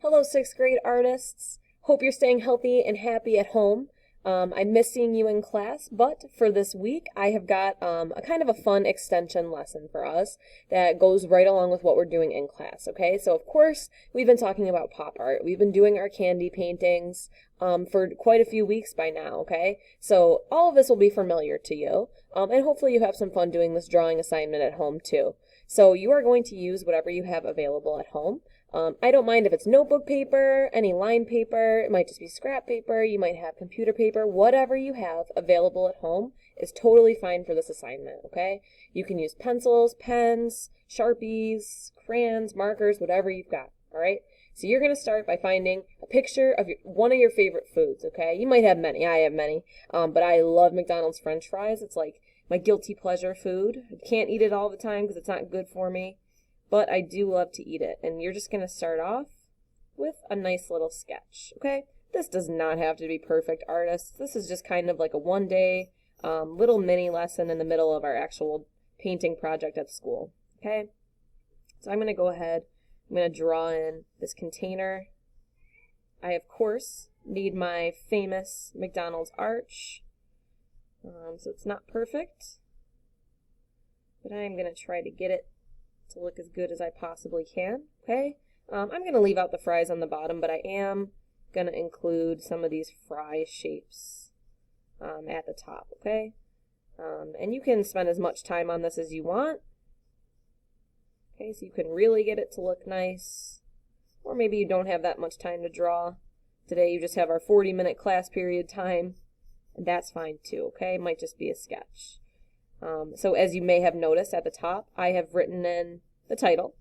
Hello, sixth grade artists. Hope you're staying healthy and happy at home. I miss seeing you in class, but for this week, I have got a kind of a fun extension lesson for us that goes right along with what we're doing in class, okay? So, of course, we've been talking about pop art. We've been doing our candy paintings for quite a few weeks by now, okay? So, all of this will be familiar to you, and hopefully you have some fun doing this drawing assignment at home, too. So, you are going to use whatever you have available at home. I don't mind if it's notebook paper, any line paper, it might just be scrap paper, you might have computer paper, whatever you have available at home is totally fine for this assignment, okay? You can use pencils, pens, Sharpies, crayons, markers, whatever you've got, all right? So you're going to start by finding a picture of one of your favorite foods, okay? You might have many, I have many, but I love McDonald's French fries. It's like my guilty pleasure food. I can't eat it all the time because it's not good for me. But I do love to eat it. And you're just going to start off with a nice little sketch, okay? This does not have to be perfect, artists. This is just kind of like a one-day little mini lesson in the middle of our actual painting project at school, okay? So I'm going to go ahead. I'm going to draw in this container. I, of course, need my famous McDonald's arch. So it's not perfect, but I am going to try to get it to look as good as I possibly can, okay? I'm going to leave out the fries on the bottom, but I am going to include some of these fry shapes at the top, okay? And you can spend as much time on this as you want, okay? So you can really get it to look nice, or maybe you don't have that much time to draw. Today you just have our 40-minute class period time, and that's fine too, okay? It might just be a sketch. So as you may have noticed at the top, I have written in the title,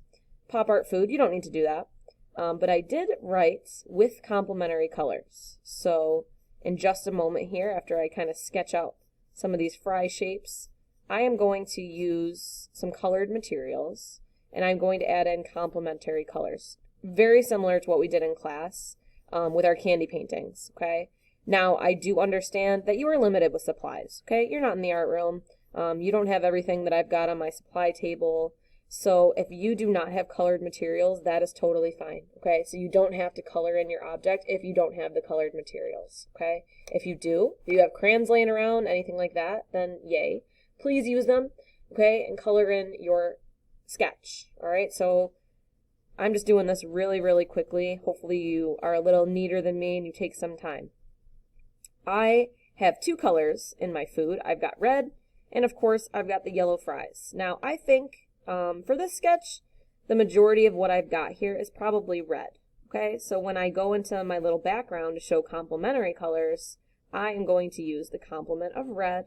Pop Art Food. You don't need to do that. But I did write with complementary colors. So in just a moment here, after I kind of sketch out some of these fry shapes, I am going to use some colored materials, and I'm going to add in complementary colors. Very similar to what we did in class with our candy paintings, okay? Now, I do understand that you are limited with supplies, okay? You're not in the art room. You don't have everything that I've got on my supply table. So if you do not have colored materials, that is totally fine, okay? So you don't have to color in your object if you don't have the colored materials, okay? If you do, if you have crayons laying around, anything like that, then yay. Please use them, okay, and color in your sketch, all right? So I'm just doing this really, really quickly. Hopefully you are a little neater than me and you take some time. I have two colors in my food. I've got red, and of course, I've got the yellow fries. Now, I think for this sketch, the majority of what I've got here is probably red. Okay, so when I go into my little background to show complementary colors, I am going to use the complement of red,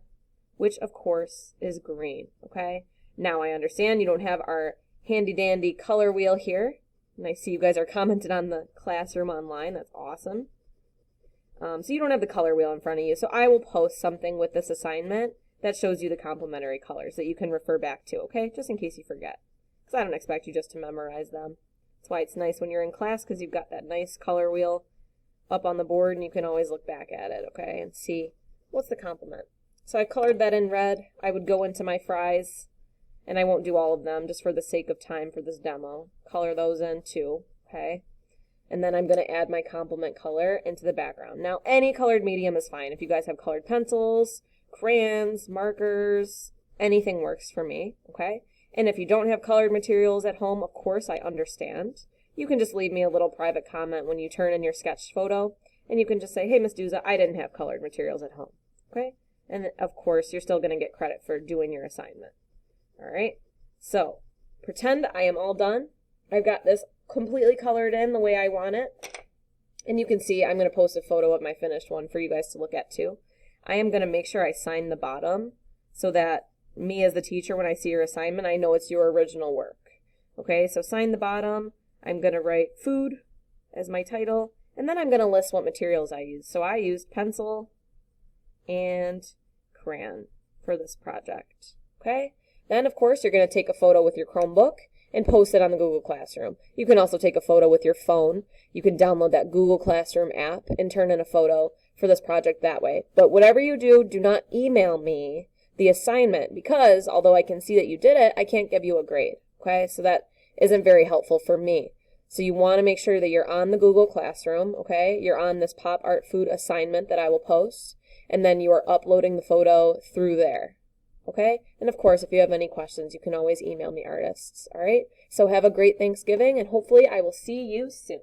which of course is green. Okay, now I understand you don't have our handy dandy color wheel here, and I see you guys are commenting on the classroom online. That's awesome. So you don't have the color wheel in front of you, so I will post something with this assignment that shows you the complementary colors that you can refer back to, okay? Just in case you forget. Because I don't expect you just to memorize them. That's why it's nice when you're in class, because you've got that nice color wheel up on the board, and you can always look back at it, okay? And see, what's the complement? So I colored that in red. I would go into my fries, and I won't do all of them, just for the sake of time for this demo. Color those in too, okay? And then I'm going to add my complement color into the background. Now, any colored medium is fine. If you guys have colored pencils, crayons, markers, anything works for me, okay? And if you don't have colored materials at home, of course, I understand. You can just leave me a little private comment when you turn in your sketch photo, and you can just say, hey, Miss Duza, I didn't have colored materials at home, okay? And of course, you're still going to get credit for doing your assignment, all right? So, pretend I am all done. I've got this completely colored in the way I want it. And you can see I'm going to post a photo of my finished one for you guys to look at too. I am going to make sure I sign the bottom so that me as the teacher, when I see your assignment, I know it's your original work. Okay, so sign the bottom. I'm going to write food as my title, and then I'm going to list what materials I used. So I used pencil and crayon for this project. Okay, then of course you're going to take a photo with your Chromebook and post it on the Google Classroom. You can also take a photo with your phone. You can download that Google Classroom app and turn in a photo for this project that way. But whatever you do, do not email me the assignment because although I can see that you did it, I can't give you a grade. Okay, so that isn't very helpful for me. So you want to make sure that you're on the Google Classroom, okay? You're on this Pop Art Food assignment that I will post, and then you are uploading the photo through there, okay? And of course, if you have any questions, you can always email me, artists, all right? So have a great Thanksgiving, and hopefully I will see you soon.